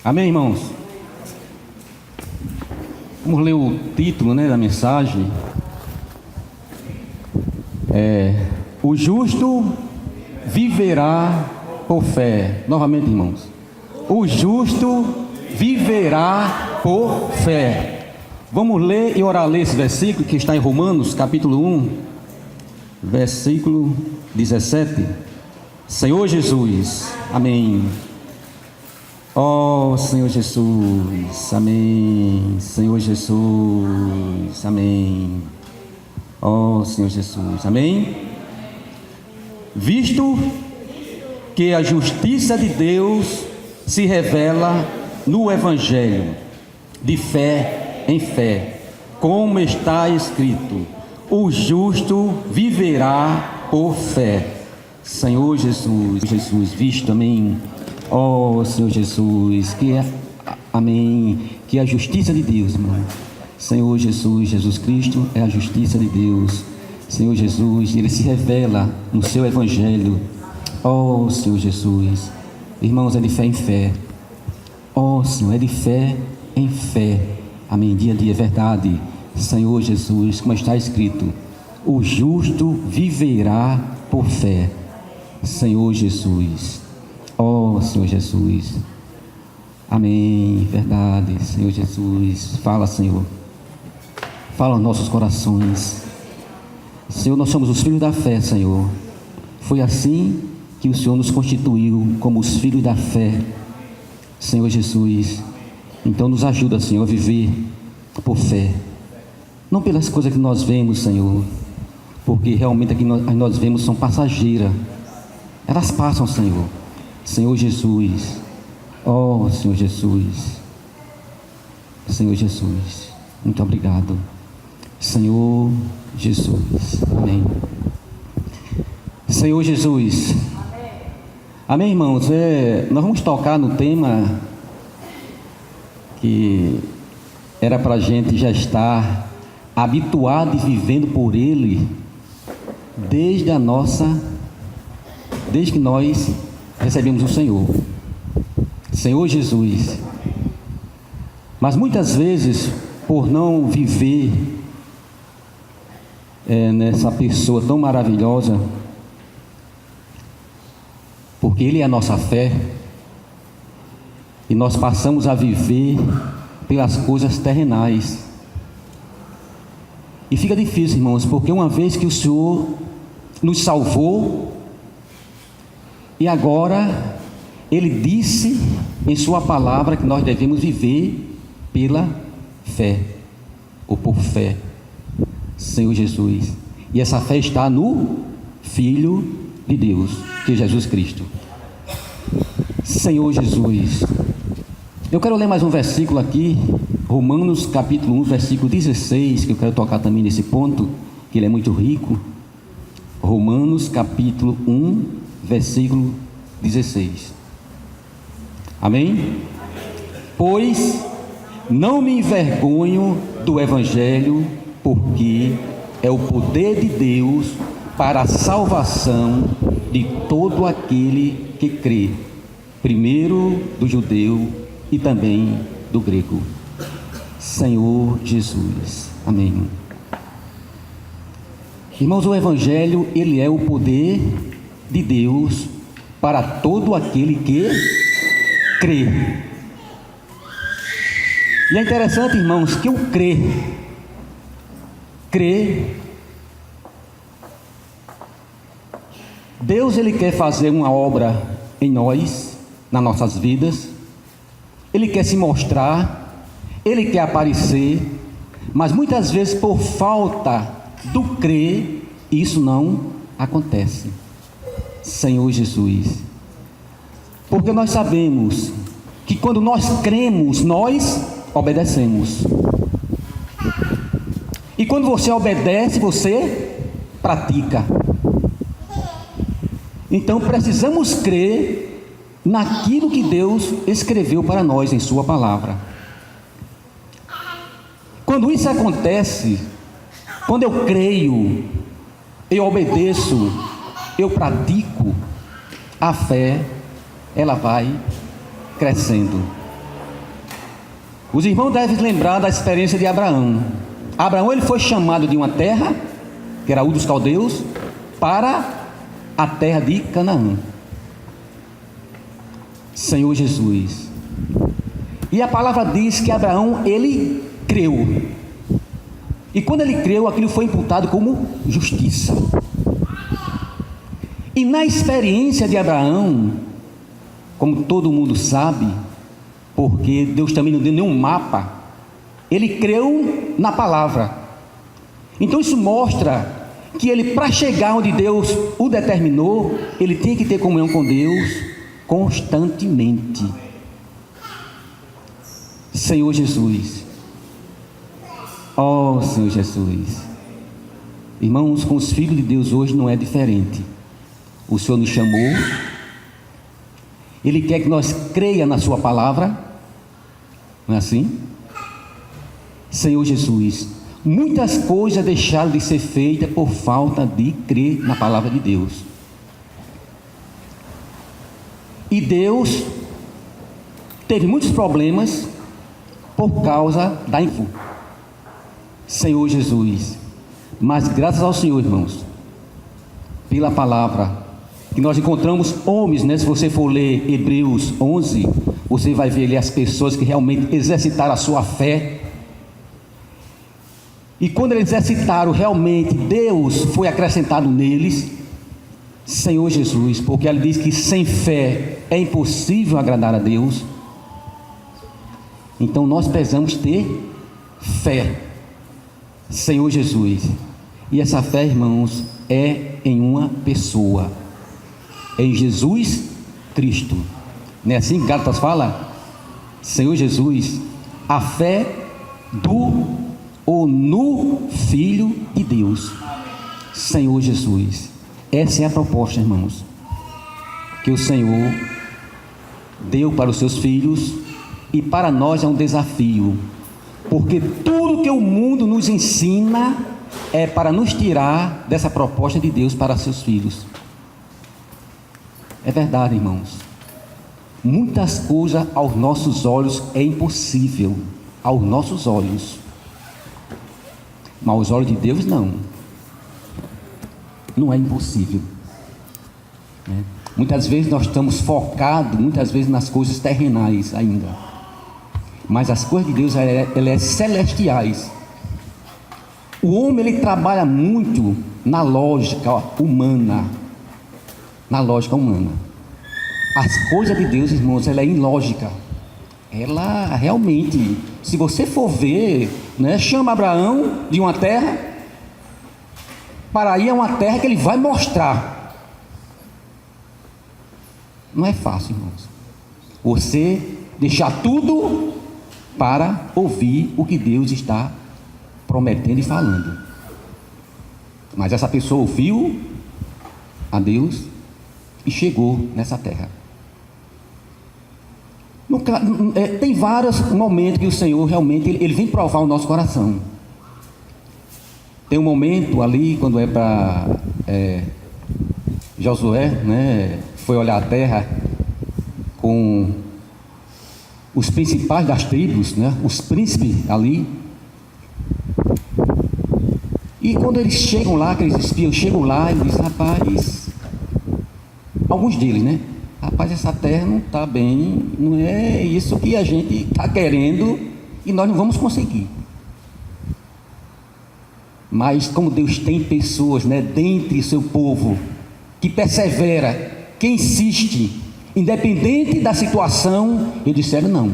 Amém, irmãos? Vamos ler o título, da mensagem. O justo viverá por fé. Novamente, irmãos. O justo viverá por fé. Vamos ler e orar esse versículo que está em Romanos, capítulo 1, versículo 17. Senhor Jesus, amém. Ó Senhor Jesus, amém. Senhor Jesus, amém. Ó Senhor Jesus, amém. Visto que a justiça de Deus se revela no Evangelho, de fé em fé, como está escrito: o justo viverá por fé. Senhor Jesus, visto, amém. Ó Senhor Jesus, amém, que a justiça de Deus, irmão. Senhor Jesus, Jesus Cristo é a justiça de Deus. Senhor Jesus, Ele se revela no seu Evangelho. Ó Senhor Jesus, irmãos, é de fé em fé. Ó Senhor, é de fé em fé, amém, dia a dia, é verdade. Senhor Jesus, como está escrito: o justo viverá por fé. Senhor Jesus, ó Senhor Jesus, amém, verdade. Senhor Jesus, fala, Senhor, fala aos nossos corações. Senhor, nós somos os filhos da fé, Senhor. Foi assim que o Senhor nos constituiu como os filhos da fé, Senhor Jesus. Então nos ajuda, Senhor, a viver por fé, não pelas coisas que nós vemos, Senhor, porque realmente aqui nós vemos são passageiras, elas passam, Senhor. Senhor Jesus, ó Senhor Jesus, Senhor Jesus, muito obrigado, Senhor Jesus, amém. Senhor Jesus, amém, irmãos. Nós vamos tocar no tema que era para a gente já estar habituado e vivendo por Ele desde que nós recebemos o Senhor, Senhor Jesus. Mas muitas vezes, por não viver nessa pessoa tão maravilhosa, porque Ele é a nossa fé, e nós passamos a viver pelas coisas terrenais, e fica difícil, irmãos, porque uma vez que o Senhor nos salvou, e agora Ele disse em sua palavra que nós devemos viver pela fé, ou por fé, Senhor Jesus. E essa fé está no Filho de Deus, que é Jesus Cristo. Senhor Jesus, eu quero ler mais um versículo aqui, Romanos capítulo 1, versículo 16, que eu quero tocar também nesse ponto, que ele é muito rico. Romanos capítulo 1, versículo 16, amém? Pois não me envergonho do Evangelho, porque é o poder de Deus para a salvação de todo aquele que crê, primeiro do judeu e também do grego. Senhor Jesus, amém. Irmãos, o Evangelho, ele é o poder de Deus para todo aquele que crê. E é interessante, irmãos, que o crer, Deus, Ele quer fazer uma obra em nós, nas nossas vidas. Ele quer se mostrar, Ele quer aparecer, mas muitas vezes por falta do crer, isso não acontece. Senhor Jesus, porque nós sabemos que quando nós cremos, nós obedecemos. E quando você obedece, você pratica. Então precisamos crer naquilo que Deus escreveu para nós em sua palavra. Quando isso acontece, quando eu creio, eu obedeço, eu pratico, a fé, ela vai crescendo. Os irmãos devem lembrar da experiência de Abraão. Abraão, ele foi chamado de uma terra, que era Ur dos Caldeus, para a terra de Canaã. Senhor Jesus. E a palavra diz que Abraão, ele creu. E quando ele creu, aquilo foi imputado como justiça. E na experiência de Abraão, como todo mundo sabe, porque Deus também não deu nenhum mapa, ele creu na palavra. Então isso mostra que ele, para chegar onde Deus o determinou, ele tinha que ter comunhão com Deus constantemente. Senhor Jesus. Oh, Senhor Jesus. Irmãos, com os filhos de Deus hoje não é diferente. O Senhor nos chamou, Ele quer que nós creia na sua palavra, não é assim? Senhor Jesus, muitas coisas deixaram de ser feitas por falta de crer na palavra de Deus. E Deus teve muitos problemas por causa da info. Senhor Jesus, mas graças ao Senhor, irmãos, pela palavra, que nós encontramos homens, né? Se você for ler Hebreus 11, você vai ver ali as pessoas que realmente exercitaram a sua fé. E quando eles exercitaram, realmente Deus foi acrescentado neles. Senhor Jesus, porque ele diz que sem fé é impossível agradar a Deus. Então nós precisamos ter fé, Senhor Jesus. E essa fé, irmãos, é em uma pessoa, é em Jesus Cristo. Não é assim que Gálatas fala? Senhor Jesus, a fé do ou no Filho de Deus, Senhor Jesus. Essa é a proposta, irmãos, que o Senhor deu para os seus filhos, e para nós é um desafio, porque tudo que o mundo nos ensina é para nos tirar dessa proposta de Deus para seus filhos. É verdade, irmãos, muitas coisas aos nossos olhos é impossível, aos nossos olhos, mas aos olhos de Deus não é impossível, né? Muitas vezes nós estamos focados, muitas vezes nas coisas terrenais ainda, mas as coisas de Deus, elas são celestiais. O homem, ele trabalha muito na lógica humana, as coisas de Deus, irmãos, ela é ilógica, ela realmente, se você for ver, né, chama Abraão de uma terra, para aí é uma terra que ele vai mostrar. Não é fácil, irmãos, você deixar tudo para ouvir o que Deus está prometendo e falando. Mas essa pessoa ouviu a Deus e chegou nessa terra. Tem vários momentos que o Senhor realmente ele vem provar o nosso coração. Tem um momento ali, quando é para Josué, né, foi olhar a terra com os principais das tribos, né, os príncipes ali. E quando eles chegam lá, aqueles espias chegam lá, e dizem: rapaz, alguns deles, né? Rapaz, essa terra não está bem, não é isso que a gente está querendo, e nós não vamos conseguir. Mas como Deus tem pessoas, né, dentre seu povo, que persevera, que insiste, independente da situação, eles disseram: não,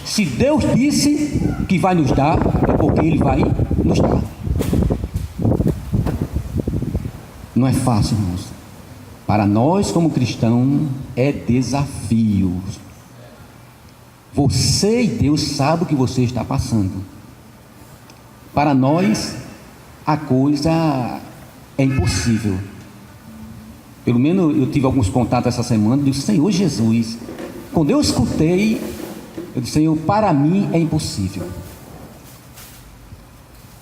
se Deus disse que vai nos dar, é porque Ele vai nos dar. Não é fácil, irmãos. Para nós como cristãos é desafio. Você e Deus sabem o que você está passando. Para nós a coisa é impossível. Pelo menos eu tive alguns contatos essa semana. Eu disse: Senhor Jesus, quando eu escutei, eu disse: Senhor, para mim é impossível,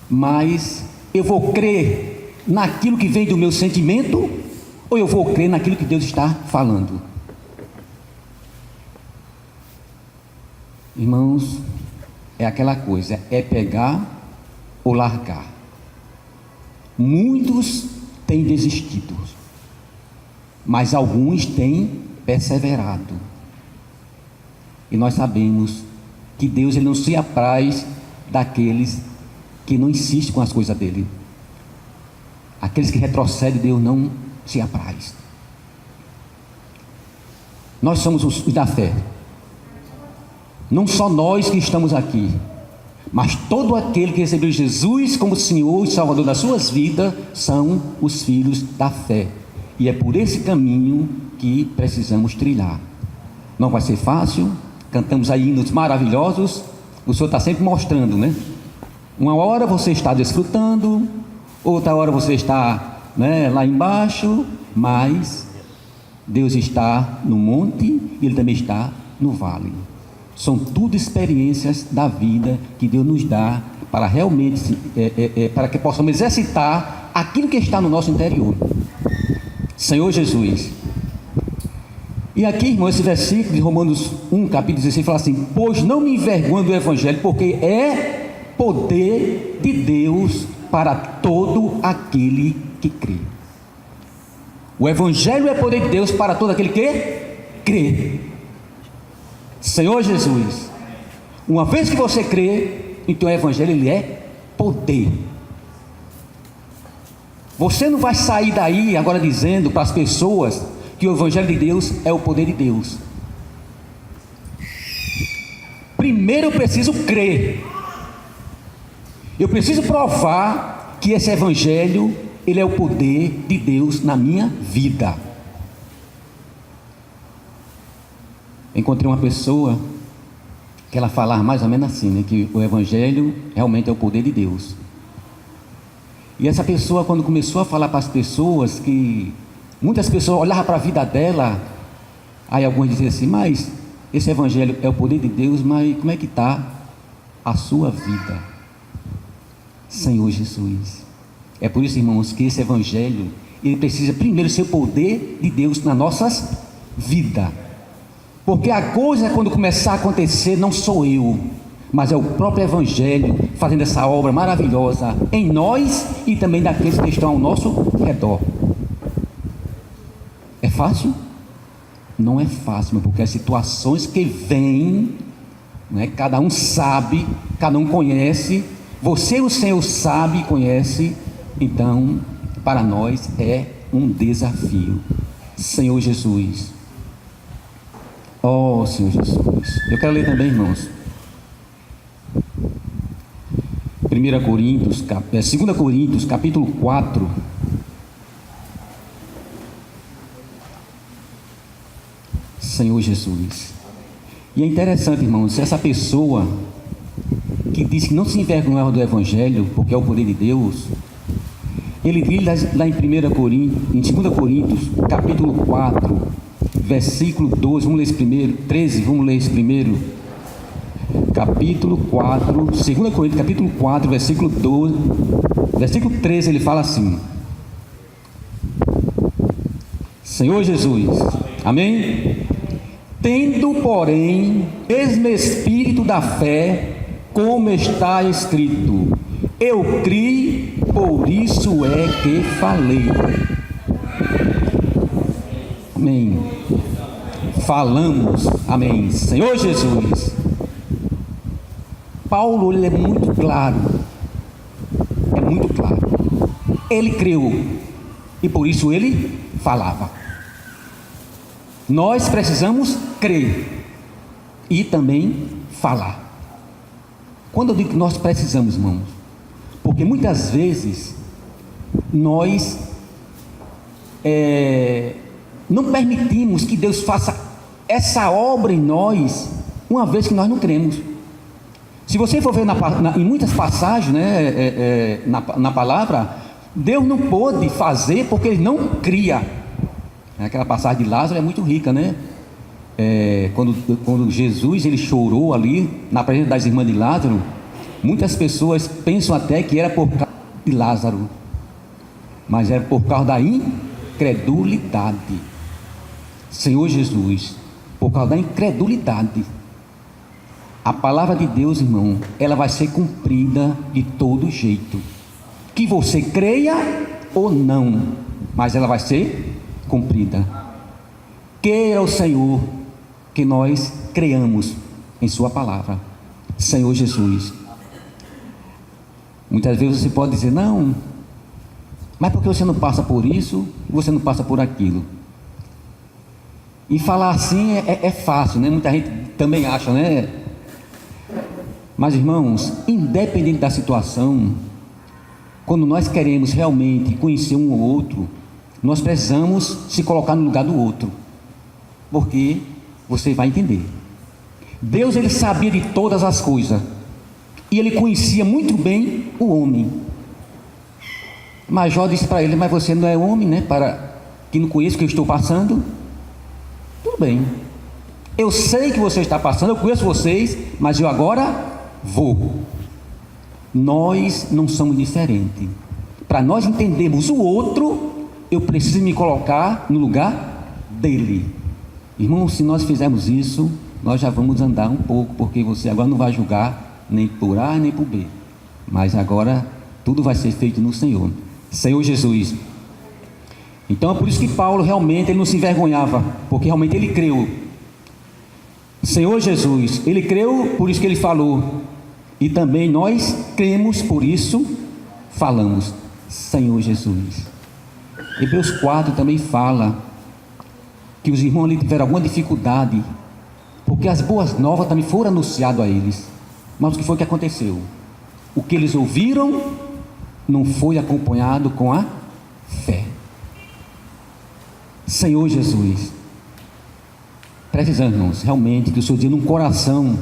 mas eu vou crer naquilo que vem do meu sentimento, ou eu vou crer naquilo que Deus está falando? Irmãos, é aquela coisa, é pegar ou largar. Muitos têm desistido, mas alguns têm perseverado. E nós sabemos que Deus, ele não se apraz daqueles que não insistem com as coisas dele. Aqueles que retrocedem, Deus não se apraz. Nós somos os da fé. Não só nós que estamos aqui, mas todo aquele que recebeu Jesus como Senhor e Salvador das suas vidas são os filhos da fé. E é por esse caminho que precisamos trilhar. Não vai ser fácil. Cantamos aí hinos maravilhosos. O Senhor está sempre mostrando, né? Uma hora você está desfrutando, outra hora você está, né, lá embaixo, mas Deus está no monte e Ele também está no vale. São tudo experiências da vida que Deus nos dá para realmente, para que possamos exercitar aquilo que está no nosso interior. Senhor Jesus. E aqui, irmão, esse versículo de Romanos 1, capítulo 16, fala assim: pois não me envergonho do Evangelho, porque é poder de Deus para todo aquele que crê. O Evangelho é poder de Deus para todo aquele que crê. Senhor Jesus, uma vez que você crê, então o Evangelho, ele é poder. Você não vai sair daí agora dizendo para as pessoas que o Evangelho de Deus é o poder de Deus. Primeiro eu preciso crer. Eu preciso provar que esse Evangelho, ele é o poder de Deus na minha vida. Encontrei uma pessoa que ela falava mais ou menos assim, né, que o Evangelho realmente é o poder de Deus. E essa pessoa, quando começou a falar para as pessoas, que muitas pessoas olhavam para a vida dela, aí alguns diziam assim: mas esse Evangelho é o poder de Deus, mas como é que está a sua vida? Senhor Jesus. É por isso, irmãos, que esse Evangelho, ele precisa primeiro ser o poder de Deus nas nossas vidas. Porque a coisa, quando começar a acontecer, não sou eu, mas é o próprio Evangelho fazendo essa obra maravilhosa em nós e também daqueles que estão ao nosso redor. É fácil? Não é fácil, porque as situações que vêm, né, cada um sabe, cada um conhece. Você, o Senhor, sabe e conhece. Então, para nós é um desafio. Senhor Jesus. Oh, Senhor Jesus. Eu quero ler também, irmãos, 2 Coríntios, capítulo 4. Senhor Jesus. E é interessante, irmãos, essa pessoa que diz que não se envergonhava do Evangelho, porque é o poder de Deus, ele diz lá em 2 Coríntios, capítulo 4, versículo 12, vamos ler esse primeiro, 13, vamos ler esse primeiro, capítulo 4, 2 Coríntios, capítulo 4, versículo 12, versículo 13, ele fala assim: Senhor Jesus, amém? Tendo, porém, mesmo espírito da fé, como está escrito, eu criei, por isso é que falei. Amém. Falamos, amém. Senhor Jesus. Paulo, ele é muito claro. É muito claro. Ele creu e por isso ele falava. Nós precisamos crer e também falar. Quando eu digo que nós precisamos, irmãos, porque muitas vezes nós não permitimos que Deus faça essa obra em nós, uma vez que nós não cremos. Se você for ver em muitas passagens, né, na palavra, Deus não pôde fazer porque Ele não cria. Aquela passagem de Lázaro é muito rica, né? Quando Jesus, ele chorou ali na presença das irmãs de Lázaro, muitas pessoas pensam até que era por causa de Lázaro, mas era por causa da incredulidade. Senhor Jesus, por causa da incredulidade. A palavra de Deus, irmão, ela vai ser cumprida de todo jeito, que você creia ou não, mas ela vai ser cumprida. Queira o Senhor que nós creiamos em sua palavra. Senhor Jesus. Muitas vezes você pode dizer: não, mas porque você não passa por isso, você não passa por aquilo. E falar assim é fácil, né? Muita gente também acha, né? Mas, irmãos, independente da situação, quando nós queremos realmente conhecer um ou outro, nós precisamos se colocar no lugar do outro, porque você vai entender. Deus, ele sabia de todas as coisas, e ele conhecia muito bem o homem. Mas Jó disse para ele: mas você não é homem, né, para que não conheça o que eu estou passando? Tudo bem, eu sei que você está passando, eu conheço vocês, mas eu agora vou. Nós não somos diferentes. Para nós entendermos o outro, eu preciso me colocar no lugar dele. Irmão, se nós fizermos isso, nós já vamos andar um pouco, porque você agora não vai julgar nem por A nem por B, mas agora tudo vai ser feito no Senhor. Senhor Jesus. Então é por isso que Paulo realmente ele não se envergonhava, porque realmente ele creu. Senhor Jesus, ele creu, por isso que ele falou, e também nós cremos, por isso falamos. Senhor Jesus. Hebreus 4 também fala que os irmãos ali tiveram alguma dificuldade, porque as boas novas também foram anunciadas a eles. Mas o que foi que aconteceu? O que eles ouviram não foi acompanhado com a fé. Senhor Jesus, precisamos, irmãos, realmente que o Senhor dê um coração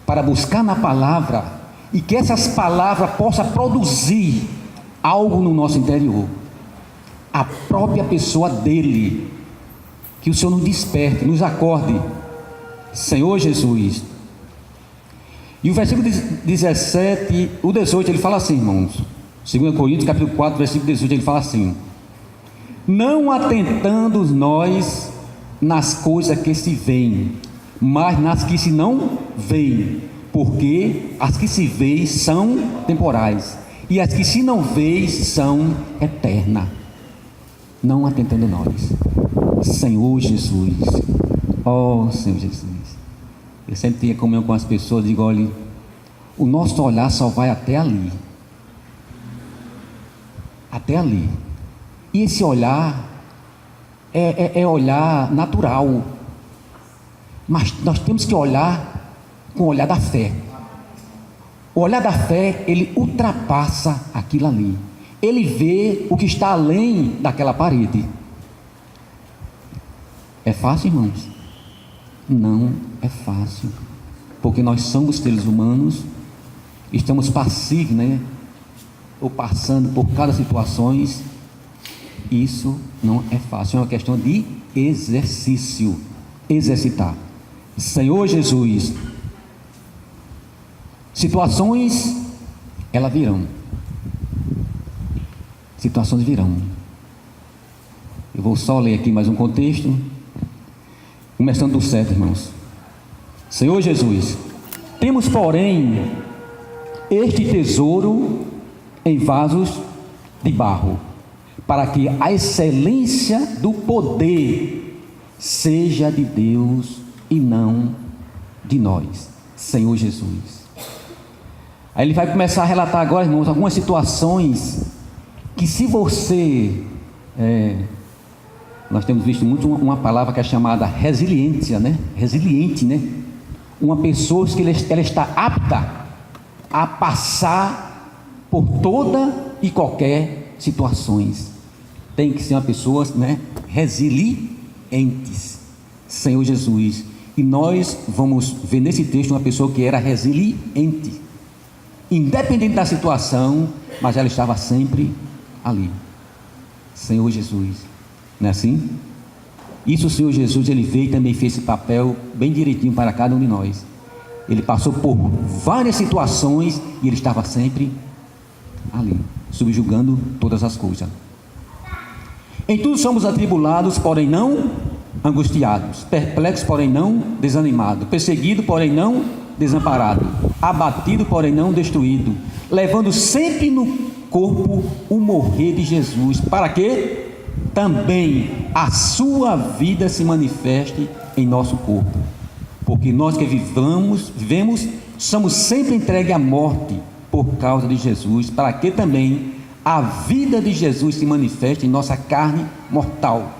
para buscar na palavra, e que essas palavras possam produzir algo no nosso interior, a própria pessoa dele. Que o Senhor nos desperte, nos acorde, Senhor Jesus. E o versículo 17, o 18, ele fala assim, irmãos, 2 Coríntios capítulo 4, versículo 18, ele fala assim: não atentando nós nas coisas que se veem, mas nas que se não veem, porque as que se veem são temporais, e as que se não veem são eternas. Não atentando nós, Senhor Jesus. Oh Senhor Jesus, eu sempre tenho comunhão com as pessoas, digo: olha, o nosso olhar só vai até ali, até ali, e esse olhar é olhar natural, mas nós temos que olhar com o olhar da fé. O olhar da fé, ele ultrapassa aquilo ali, ele vê o que está além daquela parede. É fácil, irmãos? Não é fácil, porque nós somos seres humanos, estamos passivos, né? Ou passando por cada situações. Isso não é fácil, é uma questão de exercício, exercitar. Senhor Jesus, situações, elas virão, situações virão. Eu vou só ler aqui mais um contexto, começando do 7, irmãos. Senhor Jesus, temos porém este tesouro em vasos de barro, para que a excelência do poder seja de Deus e não de nós. Senhor Jesus. Aí ele vai começar a relatar agora, irmãos, algumas situações que, se você nós temos visto muito uma palavra que é chamada resiliência, né? Resiliente, né? Uma pessoa que ela está apta a passar por toda e qualquer situações. Tem que ser uma pessoa, né, resilientes. Senhor Jesus. E nós vamos ver nesse texto uma pessoa que era resiliente, independente da situação, mas ela estava sempre ali. Senhor Jesus. Não é assim? Isso o Senhor Jesus, ele veio e também fez esse papel bem direitinho para cada um de nós. Ele passou por várias situações e ele estava sempre ali, subjugando todas as coisas. Em tudo somos atribulados, porém não angustiados, perplexos, porém não desanimados, perseguidos, porém não desamparado, abatido, porém não destruído, levando sempre no corpo o morrer de Jesus, para que também a sua vida se manifeste em nosso corpo. Porque nós que vivemos, somos sempre entregues à morte por causa de Jesus, para que também a vida de Jesus se manifeste em nossa carne mortal,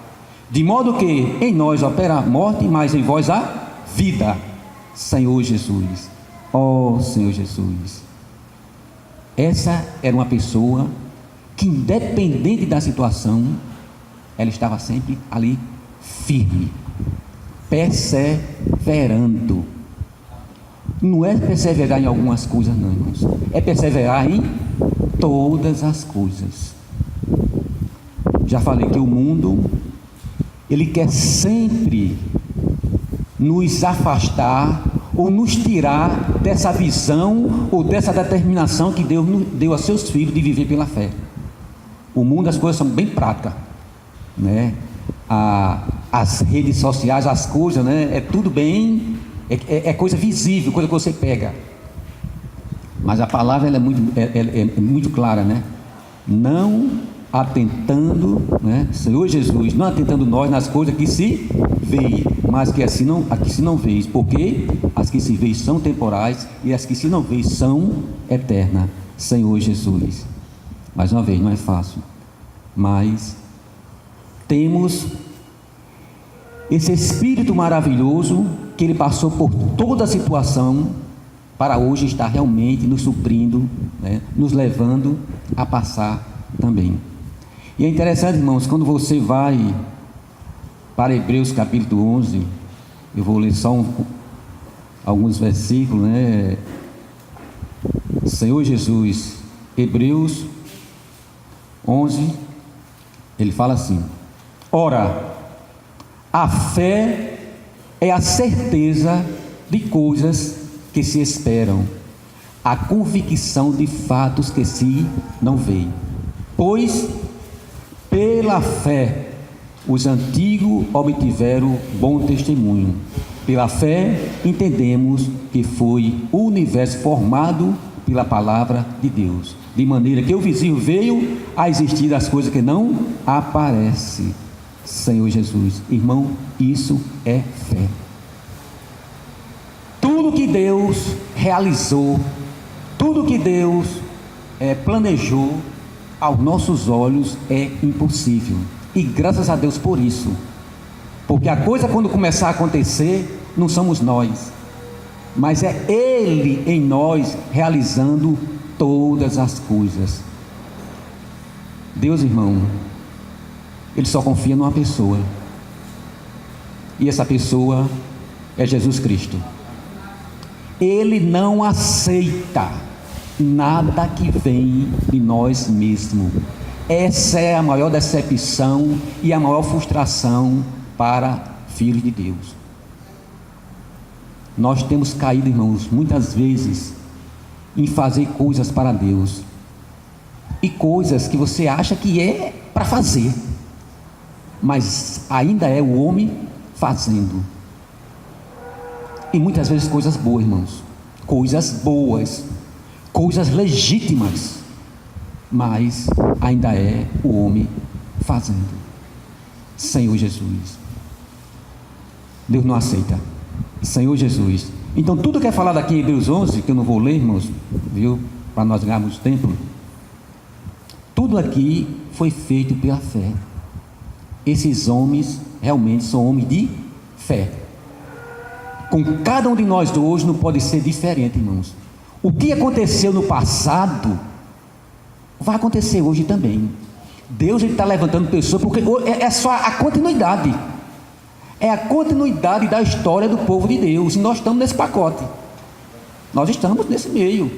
de modo que em nós opera a morte, mas em vós a vida. Senhor Jesus, ó Senhor Jesus. Essa era uma pessoa que, independente da situação, ela estava sempre ali firme, perseverando. Não é perseverar em algumas coisas, não, irmãos, é perseverar em todas as coisas. Já falei que o mundo, ele quer sempre nos afastar ou nos tirar dessa visão ou dessa determinação que Deus deu a seus filhos de viver pela fé. O mundo, as coisas são bem práticas, né? As redes sociais, as coisas, né? É tudo bem, é coisa visível, coisa que você pega. Mas a palavra ela é muito clara, né? Não atentando, né? Senhor Jesus, não atentando nós nas coisas que se veem, mas que assim aqui se não veem, porque as que se veem são temporais e as que se não veem são eternas. Senhor Jesus, mais uma vez, não é fácil, mas temos esse Espírito maravilhoso que Ele passou por toda a situação para hoje estar realmente nos suprindo, né? Nos levando a passar também. E é interessante, irmãos, quando você vai para Hebreus capítulo 11, eu vou ler só alguns versículos, né? Senhor Jesus, Hebreus 11, ele fala assim: ora, a fé é a certeza de coisas que se esperam, a convicção de fatos que se não veem. Pois pela fé os antigos obtiveram bom testemunho. Pela fé entendemos que foi o universo formado pela palavra de Deus, de maneira que o visível veio a existir das coisas que não aparecem. Senhor Jesus, irmão, isso é fé. Tudo que Deus realizou, tudo que Deus planejou, aos nossos olhos é impossível. E graças a Deus por isso. Porque a coisa, quando começar a acontecer, não somos nós, mas é Ele em nós realizando todas as coisas. Deus, irmão, Ele só confia numa pessoa, e essa pessoa é Jesus Cristo. Ele não aceita nada que vem de nós mesmos. Essa é a maior decepção e a maior frustração para filhos de Deus. Nós temos caído, irmãos, muitas vezes em fazer coisas para Deus, e coisas que você acha que é para fazer, mas ainda é o homem fazendo. E muitas vezes coisas boas, irmãos, coisas boas, coisas legítimas, mas ainda é o homem fazendo. Senhor Jesus, Deus não aceita. Senhor Jesus. Então tudo que é falado aqui em Hebreus 11, que eu não vou ler, irmãos, viu, para nós ganharmos tempo, tudo aqui foi feito pela fé. Esses homens realmente são homens de fé. Com cada um de nós hoje não pode ser diferente, irmãos. O que aconteceu no passado vai acontecer hoje também. Deus está levantando pessoas, porque é só a continuidade. É a continuidade da história do povo de Deus. E nós estamos nesse pacote. Nós estamos nesse meio.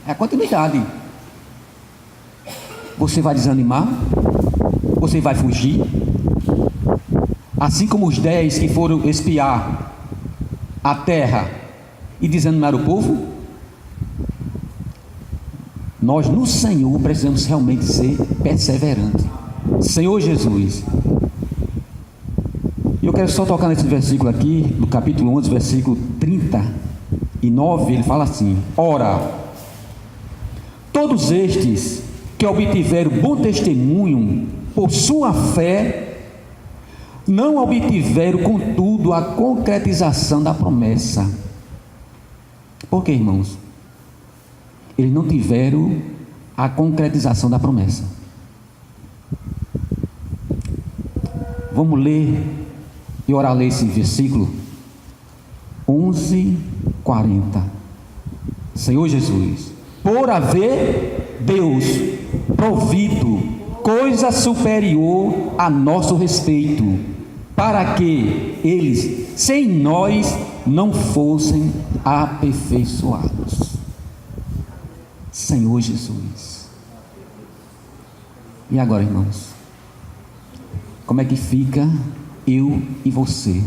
É a continuidade. Você vai desanimar? Você vai fugir? Assim como os 10 que foram espiar a terra e desanimar o povo, nós no Senhor precisamos realmente ser perseverantes. Senhor Jesus, eu quero só tocar nesse versículo aqui, no capítulo 11, versículo 30, e 9, ele fala assim: ora, todos estes que obtiveram bom testemunho por sua fé, não obtiveram, contudo, a concretização da promessa. Por quê, irmãos? Eles não tiveram a concretização da promessa. Vamos ler e orar, ler esse versículo 11:40. Senhor Jesus, por haver Deus provido coisa superior a nosso respeito, para que eles sem nós não fossem aperfeiçoados. Senhor Jesus. E agora, irmãos, como é que fica eu e você?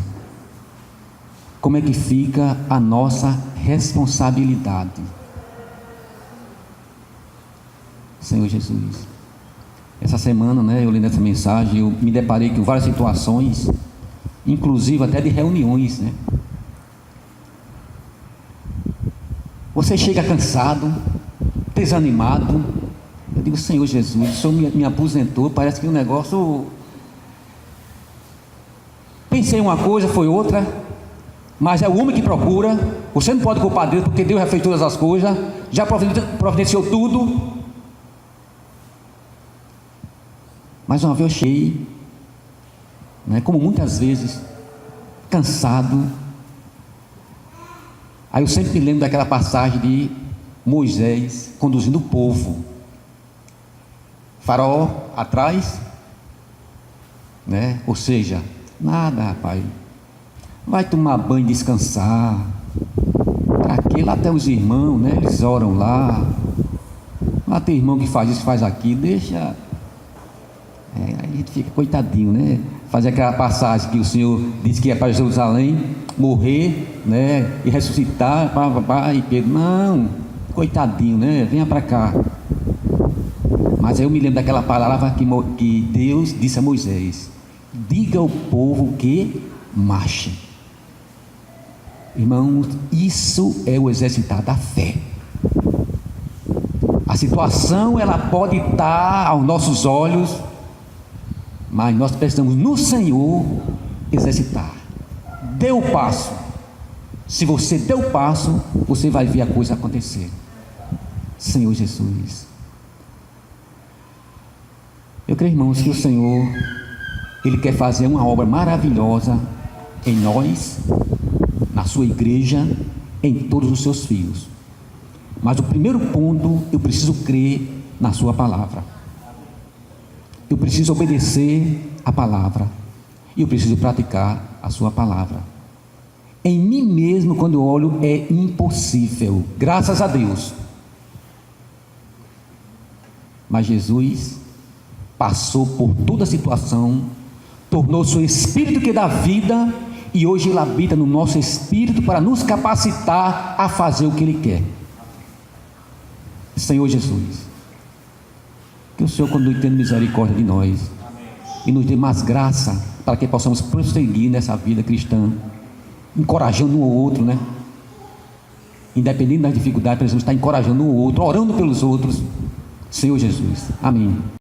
Como é que fica a nossa responsabilidade? Senhor Jesus, essa semana, eu lendo essa mensagem, eu me deparei com várias situações, inclusive até de reuniões, Você chega cansado, desanimado. Eu digo: Senhor Jesus, o Senhor me aposentou, parece que o negócio... Pensei uma coisa, foi outra, mas é o homem que procura. Você não pode culpar Deus, porque Deus já fez todas as coisas, já providenciou tudo. Mais uma vez eu cheguei, como muitas vezes, cansado. Aí eu sempre me lembro daquela passagem de Moisés conduzindo o povo, faraó atrás, ou seja, nada, rapaz, vai tomar banho e descansar. Para quê? Lá tem os irmãos, eles oram lá tem irmão que faz isso, faz aquilo, deixa. Aí a gente fica coitadinho, fazer aquela passagem que o Senhor disse que é para Jerusalém morrer, e ressuscitar, e Pedro: não, coitadinho, venha para cá. Mas aí eu me lembro daquela palavra que Deus disse a Moisés: diga ao povo que marche. Irmãos, isso é o exercitar da fé. A situação, ela pode estar aos nossos olhos, mas nós precisamos no Senhor exercitar. Dê o passo. Se você deu o passo, você vai ver a coisa acontecer. Senhor Jesus, eu creio, irmãos, que o Senhor, Ele quer fazer uma obra maravilhosa em nós, na sua igreja, em todos os seus filhos. Mas o primeiro ponto, eu preciso crer na sua palavra. Eu preciso obedecer a palavra. E eu preciso praticar a sua palavra. Em mim mesmo, quando eu olho, é impossível. Graças a Deus. Mas Jesus passou por toda a situação, tornou-se o Espírito que dá vida, e hoje Ele habita no nosso espírito para nos capacitar a fazer o que Ele quer. Senhor Jesus, que o Senhor continue tendo misericórdia de nós e nos dê mais graça para que possamos prosseguir nessa vida cristã, encorajando um ao outro, Independente das dificuldades, precisamos estar encorajando um ao outro, orando pelos outros. Senhor Jesus, amém.